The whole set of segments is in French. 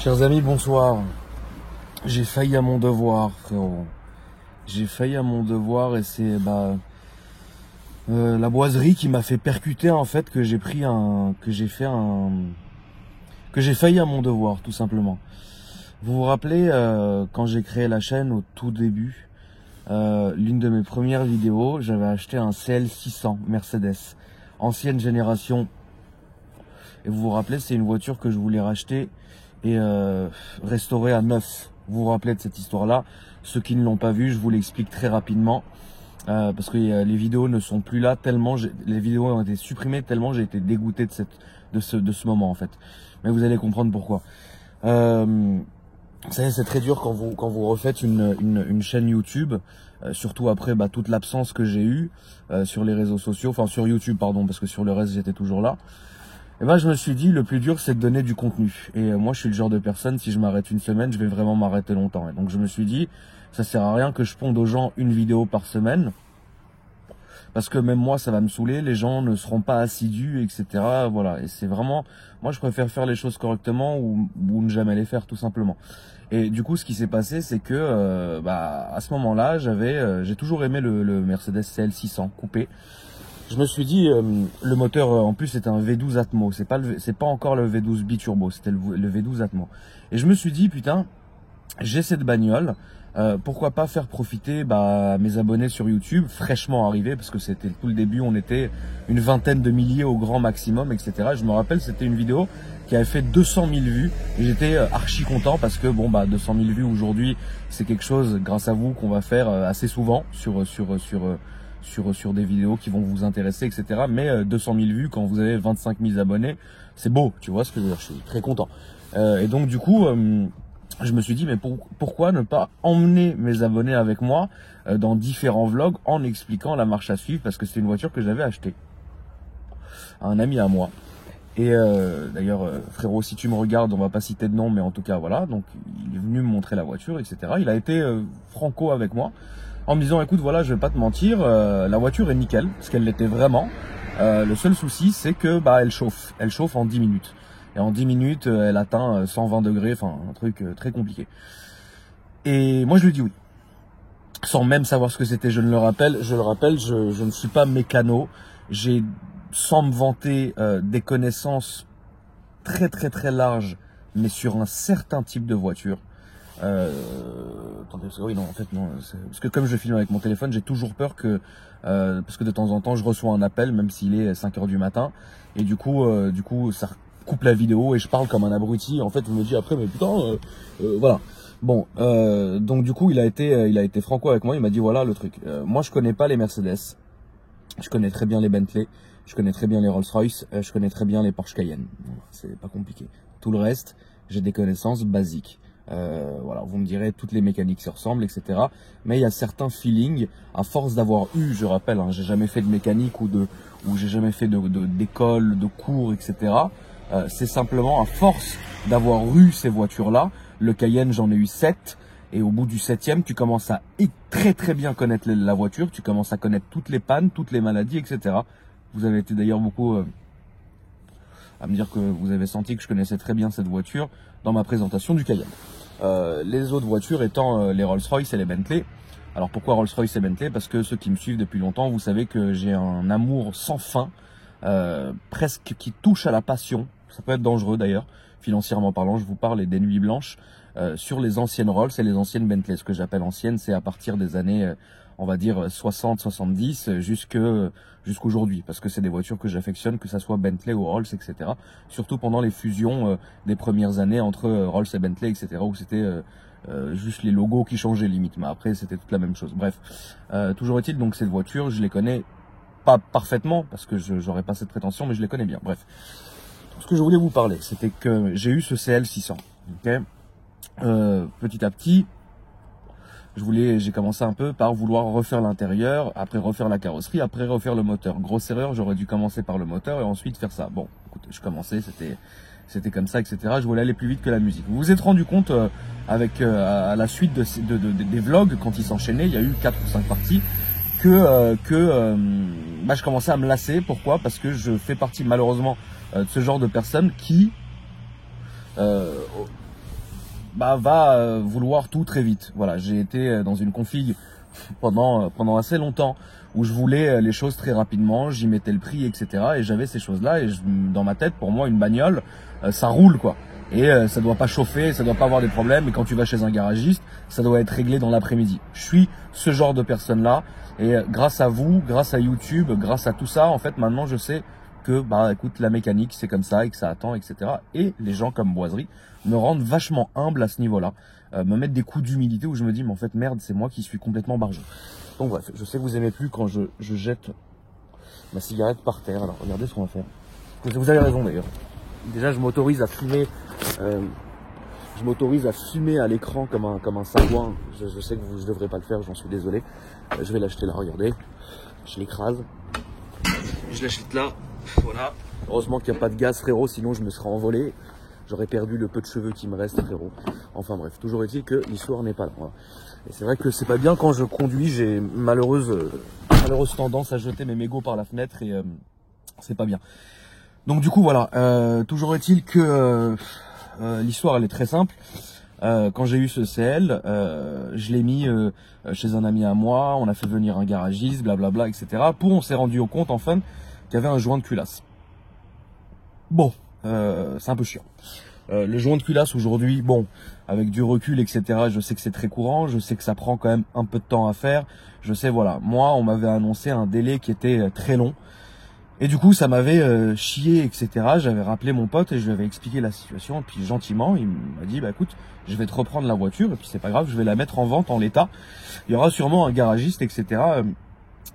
Chers amis, bonsoir. J'ai failli à mon devoir, frérot. J'ai failli à mon devoir et c'est la boiserie qui m'a fait percuter en fait que j'ai failli à mon devoir, tout simplement. Vous vous rappelez quand j'ai créé la chaîne au tout début, l'une de mes premières vidéos, j'avais acheté un CL600 Mercedes, ancienne génération. Et vous vous rappelez, c'est une voiture que je voulais racheter et restaurer à neuf. Vous vous rappelez de cette histoire-là? Ceux qui ne l'ont pas vu, je vous l'explique très rapidement. Parce que les vidéos ne sont plus là tellement les vidéos ont été supprimées tellement j'ai été dégoûté de ce moment en fait. Mais vous allez comprendre pourquoi. Vous savez, c'est très dur quand vous refaites une chaîne YouTube, surtout après toute l'absence que j'ai eue sur les réseaux sociaux, enfin sur YouTube pardon, parce que sur le reste j'étais toujours là. Et je me suis dit, le plus dur, c'est de donner du contenu. Et moi, je suis le genre de personne, si je m'arrête une semaine, je vais vraiment m'arrêter longtemps. Et donc, je me suis dit, ça sert à rien que je ponde aux gens une vidéo par semaine. Parce que même moi, ça va me saouler, les gens ne seront pas assidus, etc. Voilà. Et c'est vraiment, moi, je préfère faire les choses correctement ou ne jamais les faire, tout simplement. Et du coup, ce qui s'est passé, c'est que, à ce moment-là, j'ai toujours aimé le Mercedes CL600 coupé. Je me suis dit, le moteur en plus c'était un V12 Atmo, c'est pas encore le V12 biturbo, c'était le V12 Atmo. Et je me suis dit, putain, j'ai cette bagnole, pourquoi pas faire profiter mes abonnés sur YouTube, fraîchement arrivés, parce que c'était tout le début, on était une vingtaine de milliers au grand maximum, etc. Je me rappelle, c'était une vidéo qui avait fait 200 000 vues, et j'étais archi content parce que 200 000 vues aujourd'hui, c'est quelque chose, grâce à vous, qu'on va faire assez souvent sur des vidéos qui vont vous intéresser, etc. Mais 200 000 vues quand vous avez 25 000 abonnés, c'est beau, tu vois ce que je veux dire, je suis très content. Et donc du coup, je me suis dit, mais pourquoi ne pas emmener mes abonnés avec moi dans différents vlogs en expliquant la marche à suivre, parce que c'est une voiture que j'avais achetée à un ami à moi. Et d'ailleurs, frérot, si tu me regardes, on va pas citer de nom, mais en tout cas, voilà, donc il est venu me montrer la voiture, etc. Il a été franco avec moi, en me disant, écoute, voilà, je vais pas te mentir, la voiture est nickel, parce qu'elle l'était vraiment. Le seul souci, c'est que elle chauffe en 10 minutes. Et en 10 minutes, elle atteint 120 degrés, enfin un truc très compliqué. Et moi, je lui dis oui. Sans même savoir ce que c'était, je le rappelle, je ne suis pas mécano. J'ai, sans me vanter, des connaissances très très très larges, mais sur un certain type de voiture. Attendez, oui, non, en fait, non. Parce que comme je filme avec mon téléphone, j'ai toujours peur que, parce que de temps en temps, je reçois un appel, même s'il est 5 h du matin, et du coup, ça coupe la vidéo et je parle comme un abruti. En fait, je me dis après, mais putain, voilà. Bon, donc du coup, il a été franco avec moi. Il m'a dit voilà le truc. Moi, je connais pas les Mercedes. Je connais très bien les Bentley. Je connais très bien les Rolls-Royce. Je connais très bien les Porsche Cayenne. C'est pas compliqué. Tout le reste, j'ai des connaissances basiques. Voilà, vous me direz, toutes les mécaniques se ressemblent, etc. Mais il y a certains feelings, à force d'avoir eu, je rappelle, hein, j'ai jamais fait de mécanique ou j'ai jamais fait d'école, de cours, etc. C'est simplement à force d'avoir eu ces voitures-là. Le Cayenne, j'en ai eu 7. Et au bout du 7e, tu commences à très très bien connaître la voiture. Tu commences à connaître toutes les pannes, toutes les maladies, etc. Vous avez été d'ailleurs beaucoup à me dire que vous avez senti que je connaissais très bien cette voiture dans ma présentation du Cayenne. Les autres voitures étant les Rolls-Royce et les Bentley. Alors pourquoi Rolls-Royce et Bentley? Parce que ceux qui me suivent depuis longtemps, vous savez que j'ai un amour sans fin, presque qui touche à la passion. Ça peut être dangereux d'ailleurs, financièrement parlant. Je vous parle des nuits blanches sur les anciennes Rolls et les anciennes Bentley. Ce que j'appelle anciennes, c'est à partir des années, on va dire 60-70 jusqu'aujourd'hui, parce que c'est des voitures que j'affectionne, que ça soit Bentley ou Rolls, etc. Surtout pendant les fusions des premières années entre Rolls et Bentley, etc. où c'était juste les logos qui changeaient limite, mais après c'était toute la même chose. Bref, toujours est-il, donc ces voitures, je les connais pas parfaitement, parce que j'aurais pas cette prétention, mais je les connais bien. Bref, ce que je voulais vous parler, c'était que j'ai eu ce CL600, ok. Petit à petit, j'ai commencé un peu par vouloir refaire l'intérieur, après refaire la carrosserie, après refaire le moteur. Grosse erreur, j'aurais dû commencer par le moteur et ensuite faire ça. Bon, écoutez, je commençais, c'était comme ça, etc. Je voulais aller plus vite que la musique. Vous vous êtes rendu compte à la suite des vlogs, quand ils s'enchaînaient, il y a eu 4 ou 5 parties, que je commençais à me lasser. Pourquoi? Parce que je fais partie malheureusement de ce genre de personnes qui va vouloir tout très vite. Voilà, j'ai été dans une config pendant assez longtemps où je voulais les choses très rapidement, j'y mettais le prix, etc. Et j'avais ces choses-là et dans ma tête, pour moi, une bagnole, ça roule quoi. Et ça doit pas chauffer, ça doit pas avoir des problèmes. Et quand tu vas chez un garagiste, ça doit être réglé dans l'après-midi. Je suis ce genre de personne-là. Et grâce à vous, grâce à YouTube, grâce à tout ça, en fait, maintenant, je sais que, écoute, la mécanique, c'est comme ça et que ça attend, etc. Et les gens comme Boiserie me rendent vachement humble à ce niveau-là. Me mettent des coups d'humilité où je me dis, mais en fait, merde, c'est moi qui suis complètement barjot. Donc bref, je sais que vous aimez plus quand je jette ma cigarette par terre. Alors, regardez ce qu'on va faire. Vous avez raison d'ailleurs. Déjà, je m'autorise à fumer. Je m'autorise à fumer à l'écran comme un sagouin. Je sais que je devrais pas le faire, j'en suis désolé. Je vais l'acheter là, regardez. Je l'écrase. Je l'achète là. Voilà. Heureusement qu'il n'y a pas de gaz, frérot, sinon je me serais envolé. J'aurais perdu le peu de cheveux qui me reste, frérot. Enfin bref, toujours est-il que l'histoire n'est pas là. Voilà. Et c'est vrai que c'est pas bien quand je conduis, j'ai malheureuse tendance à jeter mes mégots par la fenêtre et c'est pas bien. Donc du coup voilà, toujours est-il que l'histoire elle est très simple. Quand j'ai eu ce CL, je l'ai mis chez un ami à moi, on a fait venir un garagiste, blablabla, etc. On s'est rendu compte enfin qu'il y avait un joint de culasse. Bon, c'est un peu chiant. Le joint de culasse aujourd'hui, bon, avec du recul, etc., je sais que c'est très courant, je sais que ça prend quand même un peu de temps à faire. Je sais, voilà, moi, on m'avait annoncé un délai qui était très long. Et du coup, ça m'avait chié, etc. J'avais rappelé mon pote et je lui avais expliqué la situation. Et puis gentiment, il m'a dit, écoute, je vais te reprendre la voiture et puis c'est pas grave, je vais la mettre en vente en l'état. Il y aura sûrement un garagiste, etc.,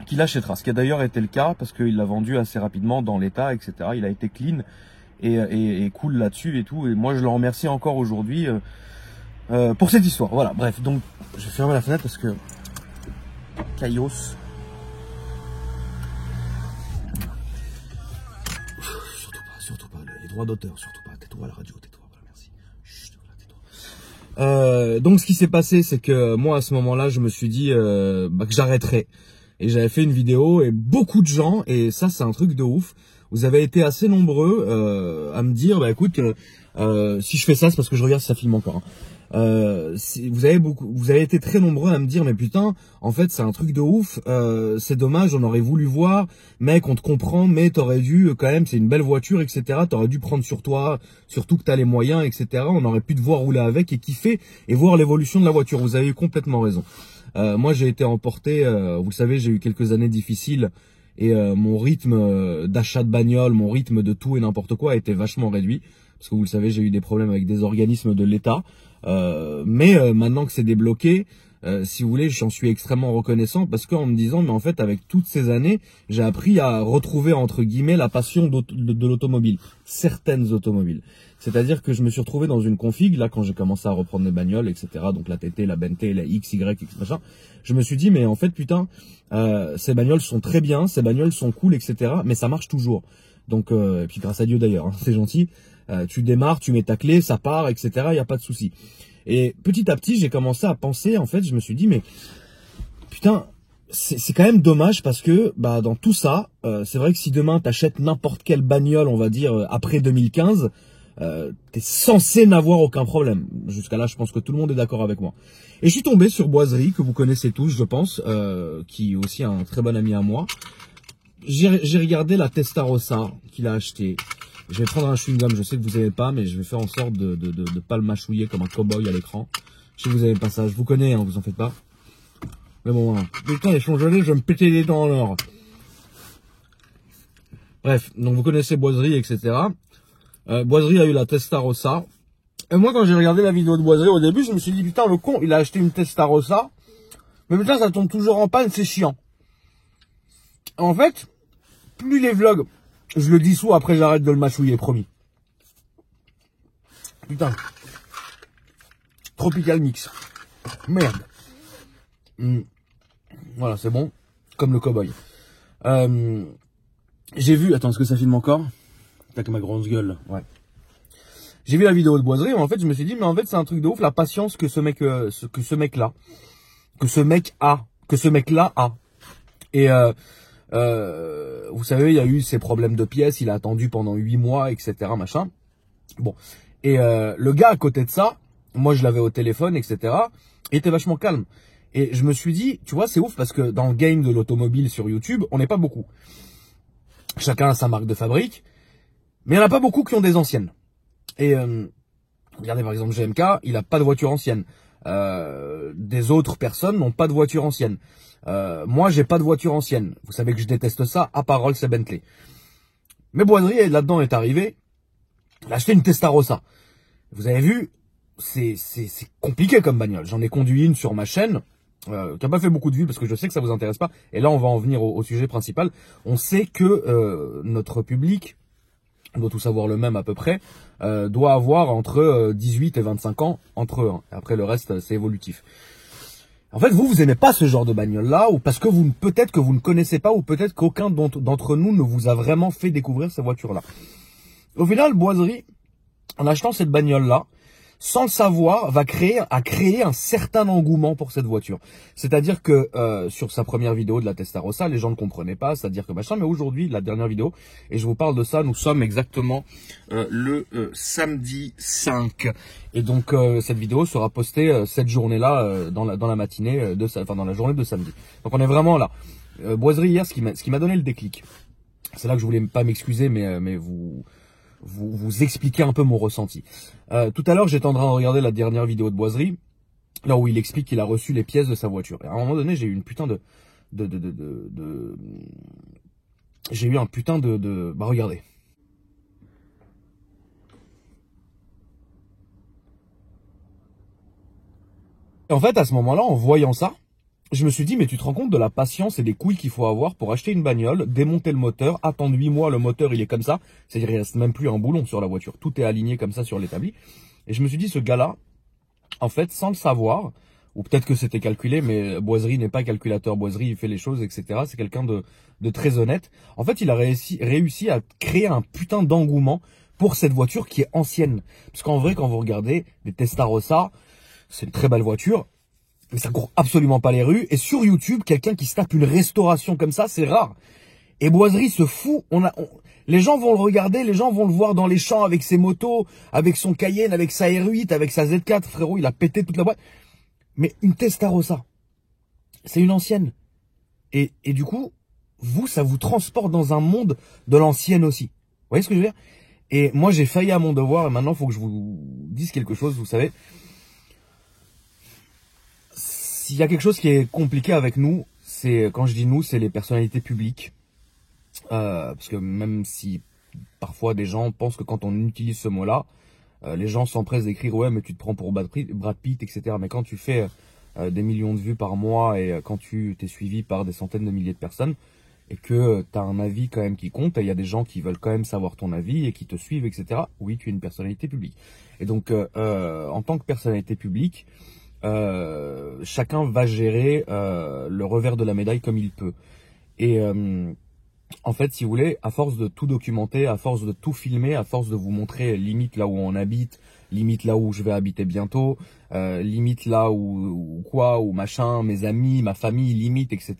qui l'achètera. Ce qui a d'ailleurs été le cas parce qu'il l'a vendu assez rapidement dans l'état, etc. Il a été clean et cool là-dessus et tout. Et moi, je le remercie encore aujourd'hui pour cette histoire. Voilà, bref. Donc, je vais fermer la fenêtre parce que Caillos. Surtout pas, les droits d'auteur, surtout pas. Tais-toi à la radio, tais-toi, voilà, merci. Chut, voilà, tais-toi. Donc ce qui s'est passé, c'est que moi à ce moment-là, je me suis dit que j'arrêterais. Et j'avais fait une vidéo et beaucoup de gens, et ça c'est un truc de ouf, vous avez été assez nombreux à me dire, écoute, si je fais ça, c'est parce que je regarde si ça filme encore. Hein. Vous avez été très nombreux à me dire mais putain en fait c'est un truc de ouf, c'est dommage, on aurait voulu voir, mec on te comprend, mais t'aurais dû quand même, c'est une belle voiture, etc., t'aurais dû prendre sur toi, surtout que t'as les moyens, etc., on aurait pu te voir rouler avec et kiffer et voir l'évolution de la voiture. Vous avez eu complètement raison. Moi j'ai été emporté, vous le savez, j'ai eu quelques années difficiles et mon rythme d'achat de bagnole, mon rythme de tout et n'importe quoi a été vachement réduit parce que vous le savez, j'ai eu des problèmes avec des organismes de l'État. Mais maintenant que c'est débloqué, si vous voulez, j'en suis extrêmement reconnaissant parce qu'en me disant, mais en fait, avec toutes ces années, j'ai appris à retrouver, entre guillemets, la passion de l'automobile. Certaines automobiles. C'est-à-dire que je me suis retrouvé dans une config, là, quand j'ai commencé à reprendre mes bagnoles, etc., donc la TT, la Bentley, la X, Y, X, machin, je me suis dit, mais en fait, putain, ces bagnoles sont très bien, ces bagnoles sont cool, etc., mais ça marche toujours. Donc, et puis grâce à Dieu d'ailleurs, hein, c'est gentil. Tu démarres, tu mets ta clé, ça part, etc., il n'y a pas de souci. Et petit à petit, j'ai commencé à penser, en fait, je me suis dit, mais putain, c'est quand même dommage parce que dans tout ça, c'est vrai que si demain t'achètes n'importe quelle bagnole, on va dire après 2015, t'es censé n'avoir aucun problème. Jusqu'à là, je pense que tout le monde est d'accord avec moi. Et je suis tombé sur Boiserie, que vous connaissez tous, je pense, qui est aussi un très bon ami à moi. J'ai regardé la Testarossa qu'il a acheté. Je vais prendre un chewing-gum, je sais que vous n'avez pas, mais je vais faire en sorte de pas le mâchouiller comme un cow-boy à l'écran. Je sais que vous n'avez pas ça, je vous connais, hein, vous en faites pas. Mais bon, hein. Putain, ils sont gelés, je vais me péter les dents alors. Bref, donc vous connaissez Boiserie, etc. Boiserie a eu la Testarossa. Et moi, quand j'ai regardé la vidéo de Boiserie au début, je me suis dit, putain, le con, il a acheté une Testarossa. Mais putain, ça tombe toujours en panne, c'est chiant. En fait, plus les vlogs, je le dissous, après j'arrête de le mâchouiller, promis. Putain. Tropical Mix. Merde. Voilà, c'est bon. Comme le cow-boy. J'ai vu... Attends, est-ce que ça filme encore? Tac, ma grosse gueule. Ouais. J'ai vu la vidéo de Boiserie, mais en fait, je me suis dit, mais en fait, c'est un truc de ouf, la patience que ce mec-là a. Et vous savez, il y a eu ces problèmes de pièces, il a attendu pendant 8 mois, etc., machin. Bon. Et le gars, à côté de ça, Moi, je l'avais au téléphone, etc. Il était vachement calme. Et je me suis dit, tu vois, c'est ouf parce que dans le game de l'automobile sur YouTube, on n'est pas beaucoup. Chacun a sa marque de fabrique, mais il n'y en a pas beaucoup qui ont des anciennes. Et regardez par exemple GMK, il n'a pas de voiture ancienne. Des autres personnes n'ont pas de voiture ancienne. Moi, j'ai pas de voiture ancienne. Vous savez que je déteste ça, à part Rolls et Bentley. Mais Boiserie, là-dedans, est arrivé. Il a acheté une Testarossa. Vous avez vu, c'est compliqué comme bagnole. J'en ai conduit une sur ma chaîne, qui n'a pas fait beaucoup de vues parce que je sais que ça vous intéresse pas. Et là, on va en venir au sujet principal. On sait que notre public, on doit tous avoir le même à peu près, doit avoir entre 18 et 25 ans entre eux. Hein. Après, le reste, c'est évolutif. En fait, vous aimez pas ce genre de bagnole-là, ou parce que peut-être que vous ne connaissez pas, ou peut-être qu'aucun d'entre nous ne vous a vraiment fait découvrir ces voitures-là. Au final, Boiserie, en achetant cette bagnole-là, sans le savoir, a créé un certain engouement pour cette voiture. C'est-à-dire que sur sa première vidéo de la Testarossa, les gens ne comprenaient pas, c'est-à-dire que machin, mais aujourd'hui, la dernière vidéo, et je vous parle de ça, nous sommes exactement le samedi 5. Et donc cette vidéo sera postée cette journée-là, dans la matinée, dans la journée de samedi. Donc on est vraiment là. Boiserie hier, ce qui m'a donné le déclic, c'est là que je voulais pas m'excuser, mais vous expliquer un peu mon ressenti. Tout à l'heure, j'étais en train de regarder la dernière vidéo de Boiserie, là où il explique qu'il a reçu les pièces de sa voiture. Et à un moment donné, j'ai eu une putain j'ai eu un putain bah regardez. Et en fait, à ce moment-là, en voyant ça, je me suis dit, mais tu te rends compte de la patience et des couilles qu'il faut avoir pour acheter une bagnole, démonter le moteur, attendre 8 mois, le moteur il est comme ça, c'est-à-dire il reste même plus un boulon sur la voiture, tout est aligné comme ça sur l'établi. Et je me suis dit, ce gars-là, en fait, sans le savoir, ou peut-être que c'était calculé, mais Boiserie n'est pas calculateur, Boiserie il fait les choses, etc. C'est quelqu'un de très honnête. En fait, il a réussi à créer un putain d'engouement pour cette voiture qui est ancienne. Parce qu'en vrai, quand vous regardez les Testarossa, c'est une très belle voiture, mais ça court absolument pas les rues. Et sur YouTube, quelqu'un qui se tape une restauration comme ça, c'est rare. Et Boiserie se fout. Les gens vont le regarder, les gens vont le voir dans les champs avec ses motos, avec son Cayenne, avec sa R8, avec sa Z4. Frérot, il a pété toute la boîte. Mais une Testarossa, c'est une ancienne. Et du coup, ça vous transporte dans un monde de l'ancienne aussi. Vous voyez ce que je veux dire? Et moi, j'ai failli à mon devoir. Et maintenant, il faut que je vous dise quelque chose, vous savez. S'il y a quelque chose qui est compliqué avec nous, c'est, quand je dis nous, c'est les personnalités publiques. Parce que même si parfois des gens pensent que quand on utilise ce mot-là, les gens s'empressent d'écrire « Ouais, mais tu te prends pour Brad Pitt, etc. » Mais quand tu fais des millions de vues par mois et quand tu t'es suivi par des centaines de milliers de personnes et que tu as un avis quand même qui compte, et il y a des gens qui veulent quand même savoir ton avis et qui te suivent, etc. Oui, tu es une personnalité publique. Et donc, en tant que personnalité publique, chacun va gérer le revers de la médaille comme il peut. Et en fait, si vous voulez, à force de tout documenter, à force de tout filmer, à force de vous montrer limite là où on habite, limite là où je vais habiter bientôt, limite là où machin, mes amis, ma famille, limite, etc.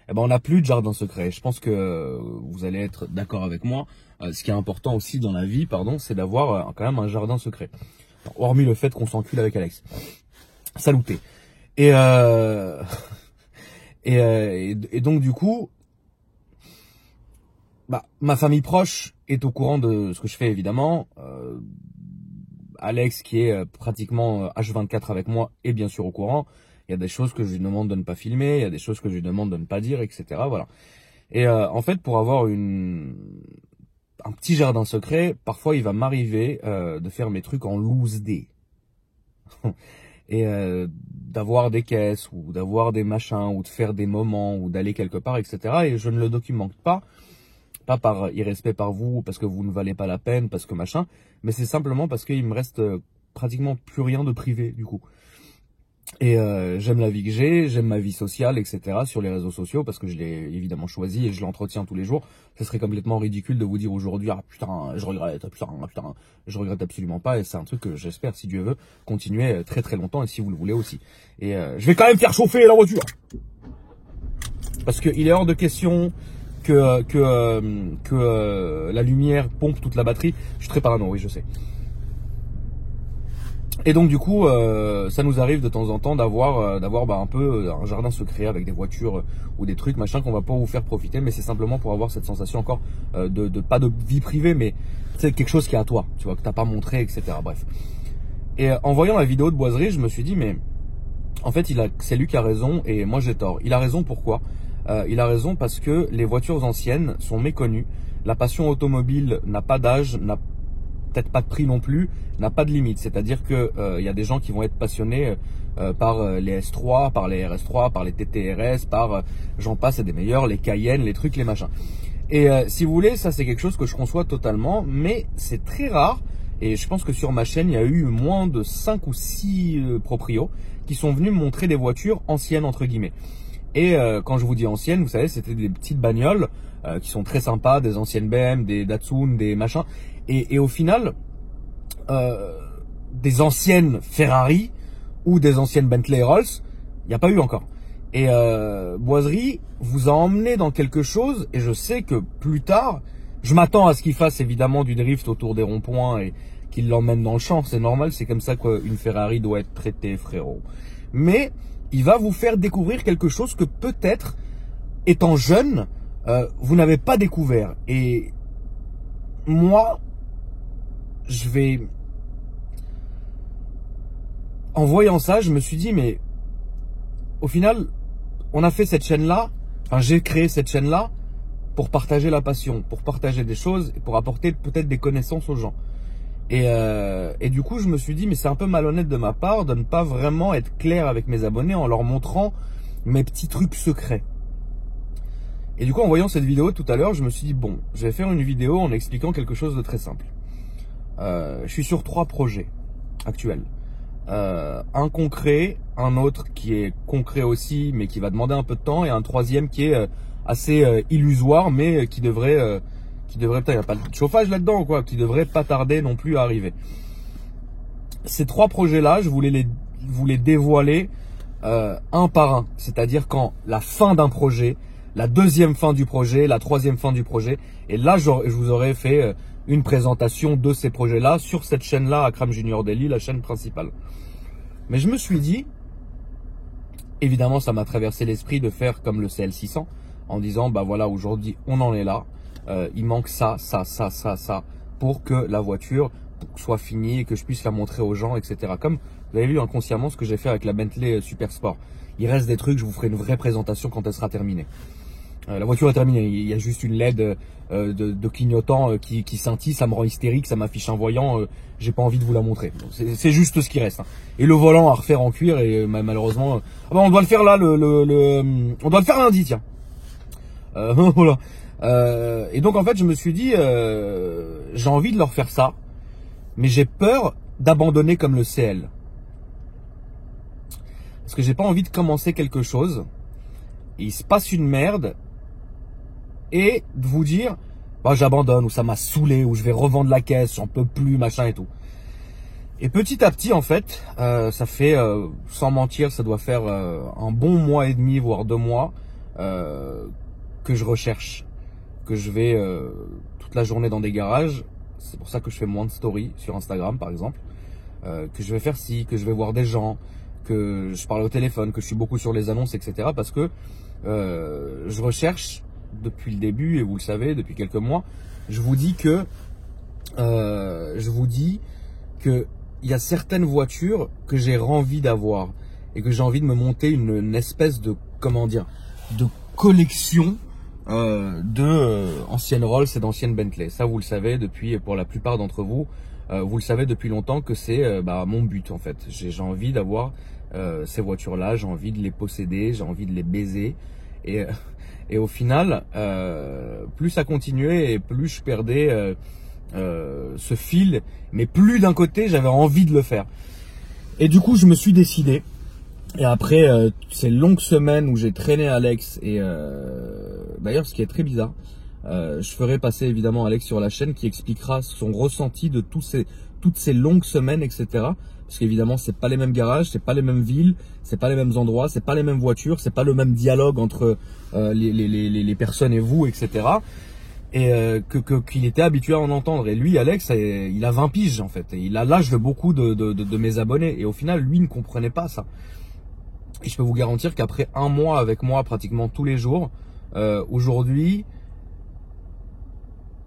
Eh ben, on n'a plus de jardin secret. Je pense que vous allez être d'accord avec moi. Ce qui est important aussi dans la vie, c'est d'avoir quand même un jardin secret. Alors, hormis le fait qu'on s'encule avec Alex. Saluté. Et donc du coup, ma famille proche est au courant de ce que je fais évidemment. Alex qui est pratiquement H24 avec moi est bien sûr au courant. Il y a des choses que je lui demande de ne pas filmer, il y a des choses que je lui demande de ne pas dire, etc. Voilà. Et en fait, pour avoir un petit jardin secret, parfois il va m'arriver de faire mes trucs en loose day. Et d'avoir des caisses, ou d'avoir des machins, ou de faire des moments, ou d'aller quelque part, etc. Et je ne le documente pas par irrespect par vous, parce que vous ne valez pas la peine, parce que machin, mais c'est simplement parce qu'il me reste pratiquement plus rien de privé, du coup. Et j'aime la vie que j'aime ma vie sociale, etc. sur les réseaux sociaux, parce que je l'ai évidemment choisi et je l'entretiens tous les jours. Ce serait complètement ridicule de vous dire aujourd'hui, ah putain, je regrette, putain, je regrette absolument pas, et c'est un truc que j'espère, si Dieu veut, continuer très très longtemps, et si vous le voulez aussi. Et je vais quand même faire chauffer la voiture, parce qu'il est hors de question que la lumière pompe toute la batterie. Je suis très parano, oui, je sais. Et donc du coup, ça nous arrive de temps en temps d'avoir un peu un jardin secret avec des voitures ou des trucs machin qu'on va pas vous faire profiter, mais c'est simplement pour avoir cette sensation encore de pas de vie privée, mais c'est quelque chose qui est à toi, tu vois, que t'as pas montré, etc. Bref. Et en voyant la vidéo de Boiserie, je me suis dit mais en fait c'est lui qui a raison et moi j'ai tort. Il a raison pourquoi? Il a raison parce que les voitures anciennes sont méconnues. La passion automobile n'a pas d'âge, n'a peut-être pas de prix non plus, n'a pas de limite. C'est-à-dire que y a des gens qui vont être passionnés par les S3, par les RS3, par les TTRS, par j'en passe et des meilleurs, les Cayenne, les trucs, les machins. Et si vous voulez, ça c'est quelque chose que je conçois totalement, mais c'est très rare. Et je pense que sur ma chaîne, il y a eu moins de 5 ou 6 proprios qui sont venus me montrer des voitures anciennes entre guillemets. Et quand je vous dis anciennes, vous savez, c'était des petites bagnoles qui sont très sympas, des anciennes BM, des Datsun, des machins. Et au final, des anciennes Ferrari ou des anciennes Bentley et Rolls, il n'y a pas eu encore. Et Boiserie vous a emmené dans quelque chose, et je sais que plus tard, je m'attends à ce qu'il fasse évidemment du drift autour des ronds-points et qu'il l'emmène dans le champ. C'est normal, c'est comme ça qu'une Ferrari doit être traitée, frérot. Mais il va vous faire découvrir quelque chose que peut-être, étant jeune, vous n'avez pas découvert. Et moi, en voyant ça, je me suis dit, mais au final, on a fait cette chaîne-là, enfin j'ai créé cette chaîne-là pour partager la passion, pour partager des choses et pour apporter peut-être des connaissances aux gens. Et du coup, je me suis dit, mais c'est un peu malhonnête de ma part de ne pas vraiment être clair avec mes abonnés en leur montrant mes petits trucs secrets. Et du coup, en voyant cette vidéo tout à l'heure, je me suis dit, bon, je vais faire une vidéo en expliquant quelque chose de très simple. Je suis sur 3 projets actuels. Un concret, un autre qui est concret aussi, mais qui va demander un peu de temps, et un troisième qui est assez illusoire, mais qui devrait, putain, il n'y a pas de chauffage là-dedans ou quoi, qui devrait pas tarder non plus à arriver. Ces 3 projets-là, je voulais vous les dévoiler un par un, c'est-à-dire quand la fin d'un projet, la deuxième fin du projet, la troisième fin du projet, et là je vous aurais fait une présentation de ces projets-là sur cette chaîne-là, Akram Junior Daily, la chaîne principale. Mais je me suis dit, évidemment ça m'a traversé l'esprit de faire comme le CL600, en disant, bah voilà, aujourd'hui on en est là, il manque ça, pour que la voiture soit finie et que je puisse la montrer aux gens, etc. Comme vous avez vu inconsciemment ce que j'ai fait avec la Bentley Super Sport. Il reste des trucs, je vous ferai une vraie présentation quand elle sera terminée. La voiture est terminée, il y a juste une LED de clignotant qui scintille, ça me rend hystérique, ça m'affiche un voyant, j'ai pas envie de vous la montrer. C'est juste ce qui reste. Hein. Et le volant à refaire en cuir, et malheureusement, on doit le faire là, on doit le faire lundi, tiens. Voilà. Et donc en fait, je me suis dit, j'ai envie de leur faire ça, mais j'ai peur d'abandonner comme le CL. Parce que j'ai pas envie de commencer quelque chose, et il se passe une merde, et de vous dire, bah, j'abandonne, ou ça m'a saoulé, ou je vais revendre la caisse, j'en peux plus, machin et tout. Et petit à petit, en fait, ça fait, sans mentir, ça doit faire un bon mois et demi, voire 2 mois, que je recherche, que je vais toute la journée dans des garages. C'est pour ça que je fais moins de stories sur Instagram, par exemple, que je vais faire ci, que je vais voir des gens, que je parle au téléphone, que je suis beaucoup sur les annonces, etc. Parce que je recherche depuis le début, et vous le savez, depuis quelques mois, je vous dis que il y a certaines voitures que j'ai envie d'avoir et que j'ai envie de me monter une espèce de, comment dire, de collection anciennes Rolls et d'anciennes Bentley. Ça, vous le savez depuis, pour la plupart d'entre vous, vous le savez depuis longtemps que c'est mon but en fait. J'ai envie d'avoir ces voitures-là, j'ai envie de les posséder, j'ai envie de les baiser. Et au final, plus ça continuait et plus je perdais ce fil, mais plus d'un côté j'avais envie de le faire. Et du coup, je me suis décidé. Et après ces longues semaines où j'ai traîné Alex, et d'ailleurs ce qui est très bizarre, je ferai passer évidemment Alex sur la chaîne qui expliquera son ressenti de toutes ces longues semaines, etc. Parce qu'évidemment c'est pas les mêmes garages, c'est pas les mêmes villes, c'est pas les mêmes endroits, c'est pas les mêmes voitures, c'est pas le même dialogue entre les personnes et vous, etc. et qu'il était habitué à en entendre. Et lui, Alex, il a 20 piges en fait. Et il a l'âge de beaucoup de mes abonnés. Et au final, lui ne comprenait pas ça. Et je peux vous garantir qu'après un mois avec moi pratiquement tous les jours, aujourd'hui,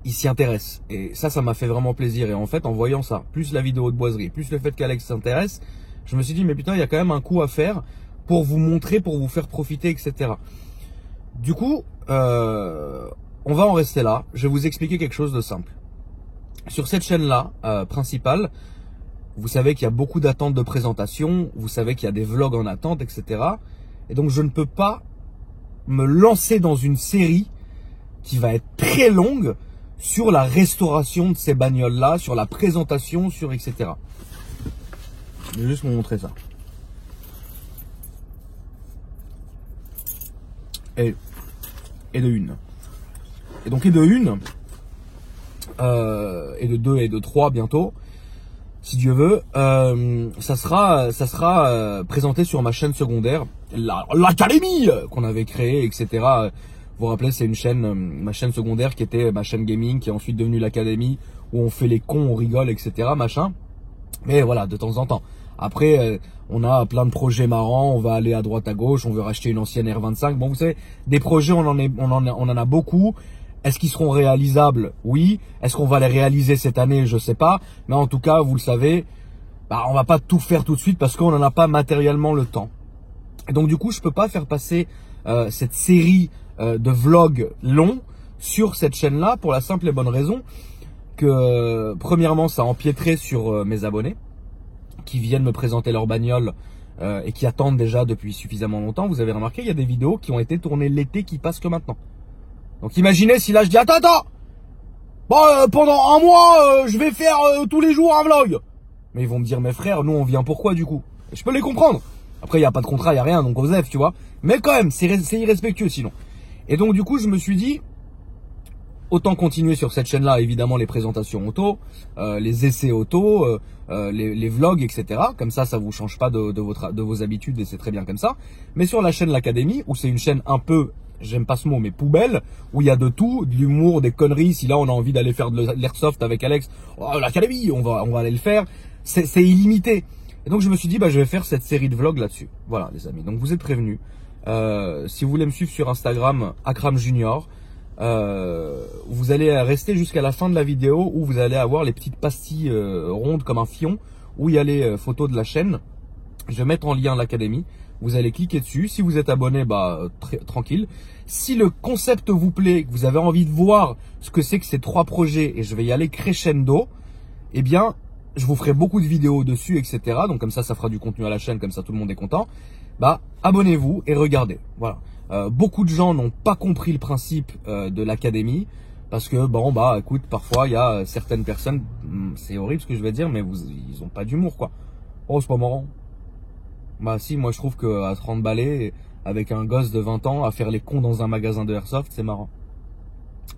il s'y intéresse. Et ça m'a fait vraiment plaisir. Et en fait, en voyant ça, plus la vidéo de boiserie, plus le fait qu'Alex s'intéresse, je me suis dit, mais putain, il y a quand même un coup à faire pour vous montrer, pour vous faire profiter, etc. Du coup, on va en rester là. Je vais vous expliquer quelque chose de simple. Sur cette chaîne-là, principale, vous savez qu'il y a beaucoup d'attentes de présentation, vous savez qu'il y a des vlogs en attente, etc. Et donc, je ne peux pas me lancer dans une série qui va être très longue sur la restauration de ces bagnoles-là, sur la présentation, sur etc. Je vais juste vous montrer ça. Et de une. Et donc, et de une, et de deux, et de trois bientôt, si Dieu veut, ça sera présenté sur ma chaîne secondaire, l'Académie qu'on avait créée, etc. Vous vous rappelez, c'est une chaîne, ma chaîne secondaire qui était ma chaîne gaming, qui est ensuite devenue l'Académie, où on fait les cons, on rigole, etc. Machin. Mais voilà, de temps en temps. Après, on a plein de projets marrants, on va aller à droite à gauche, on veut racheter une ancienne R25. Bon, vous savez, des projets, on en a beaucoup. Est-ce qu'ils seront réalisables? Oui. Est-ce qu'on va les réaliser cette année? Je sais pas. Mais en tout cas, vous le savez, on va pas tout faire tout de suite parce qu'on n'en a pas matériellement le temps. Et donc du coup, je peux pas faire passer cette série de vlogs longs sur cette chaîne-là pour la simple et bonne raison que premièrement, ça empiéterait sur mes abonnés qui viennent me présenter leur bagnole et qui attendent déjà depuis suffisamment longtemps. Vous avez remarqué, il y a des vidéos qui ont été tournées l'été qui passent que maintenant. Donc imaginez si là je dis attends, bon pendant un mois je vais faire tous les jours un vlog. Mais ils vont me dire mes frères, nous on vient pourquoi du coup? Et je peux les comprendre. Après il n'y a pas de contrat, il n'y a rien, donc Osef, tu vois. Mais quand même, c'est irrespectueux sinon. Et donc du coup je me suis dit, autant continuer sur cette chaîne-là, évidemment les présentations auto, les essais auto, les vlogs, etc. Comme ça vous change pas de vos habitudes et c'est très bien comme ça. Mais sur la chaîne L'Académie, où c'est une chaîne un peu, j'aime pas ce mot, mais poubelle, où il y a de tout, de l'humour, des conneries. Si là on a envie d'aller faire de l'airsoft avec Alex, oh, l'Académie, on va aller le faire. C'est illimité. Et donc je me suis dit, je vais faire cette série de vlogs là-dessus. Voilà les amis, donc vous êtes prévenus. Si vous voulez me suivre sur Instagram, Akram Junior, vous allez rester jusqu'à la fin de la vidéo où vous allez avoir les petites pastilles rondes comme un fion, où il y a les photos de la chaîne. Je vais mettre en lien l'Académie. Vous allez cliquer dessus. Si vous êtes abonné, tranquille. Si le concept vous plaît, que vous avez envie de voir ce que c'est que ces trois projets, et je vais y aller crescendo, eh bien, je vous ferai beaucoup de vidéos dessus, etc. Donc comme ça fera du contenu à la chaîne, comme ça tout le monde est content. Abonnez-vous et regardez. Voilà. Beaucoup de gens n'ont pas compris le principe de l'Académie parce que écoute, parfois il y a certaines personnes, c'est horrible ce que je vais dire, mais ils ont pas d'humour quoi. Oh c'est pas marrant. Si, moi je trouve que à 30 balais avec un gosse de 20 ans à faire les cons dans un magasin de airsoft, c'est marrant.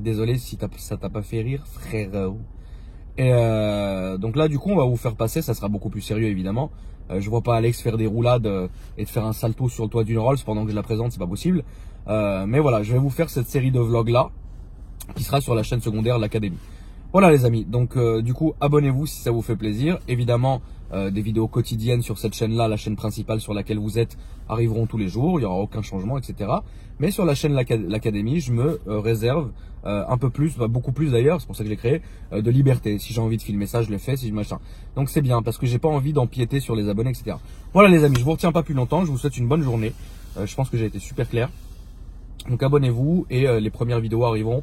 Désolé si ça t'a pas fait rire, frère. Et donc là du coup on va vous faire passer, ça sera beaucoup plus sérieux évidemment. Je vois pas Alex faire des roulades et de faire un salto sur le toit d'une Rolls pendant que je la présente, c'est pas possible. Mais voilà, je vais vous faire cette série de vlogs là qui sera sur la chaîne secondaire L'Académie. Voilà les amis, donc du coup abonnez-vous si ça vous fait plaisir. Évidemment des vidéos quotidiennes sur cette chaîne là, la chaîne principale sur laquelle vous êtes, arriveront tous les jours, il n'y aura aucun changement, etc. Mais sur la chaîne L'Académie, je me réserve un peu plus, beaucoup plus d'ailleurs, c'est pour ça que j'ai créé, de liberté. Si j'ai envie de filmer ça, je le fais, si je machin. Donc c'est bien, parce que j'ai pas envie d'empiéter sur les abonnés, etc. Voilà les amis, je vous retiens pas plus longtemps, je vous souhaite une bonne journée. Je pense que j'ai été super clair. Donc abonnez-vous et les premières vidéos arriveront.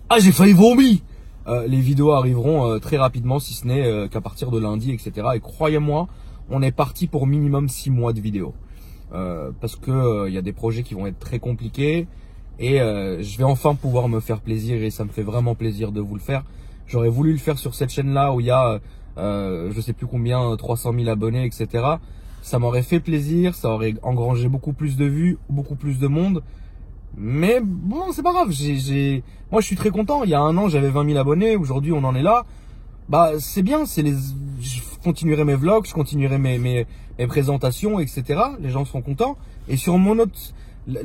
Ah, j'ai failli vomir. Les vidéos arriveront très rapidement, si ce n'est qu'à partir de lundi, etc. Et croyez-moi, on est parti pour minimum 6 mois de vidéos. Parce que y a des projets qui vont être très compliqués. Et je vais enfin pouvoir me faire plaisir. Et ça me fait vraiment plaisir de vous le faire. J'aurais voulu le faire sur cette chaîne-là où il y a, je sais plus combien, 300 000 abonnés, etc. Ça m'aurait fait plaisir. Ça aurait engrangé beaucoup plus de vues, beaucoup plus de monde. Mais bon, c'est pas grave, moi je suis très content. Il y a un an j'avais 20 000 abonnés, aujourd'hui on en est là. C'est bien, je continuerai mes vlogs, je continuerai mes présentations, etc. Les gens seront contents. Et sur mon autre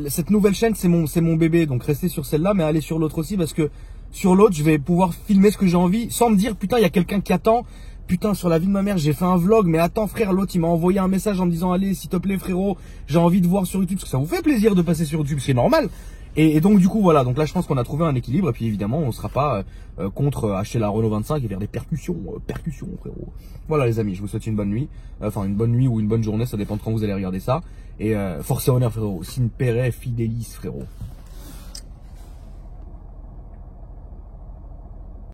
Cette nouvelle chaîne, c'est mon bébé, donc restez sur celle-là, mais allez sur l'autre aussi, parce que sur l'autre, je vais pouvoir filmer ce que j'ai envie, sans me dire, putain, il y a quelqu'un qui attend, putain, sur la vie de ma mère, j'ai fait un vlog, mais attends frère, l'autre, il m'a envoyé un message en me disant, allez, s'il te plaît frérot, j'ai envie de voir sur YouTube, parce que ça vous fait plaisir de passer sur YouTube, c'est normal. Et donc du coup voilà, donc là je pense qu'on a trouvé un équilibre, et puis évidemment on sera pas contre acheter la Renault 25 et faire des percussions frérot. Voilà les amis, je vous souhaite une bonne nuit, enfin une bonne nuit ou une bonne journée, ça dépend de quand vous allez regarder ça, et force et honneur frérot, sin pere fidelis frérot.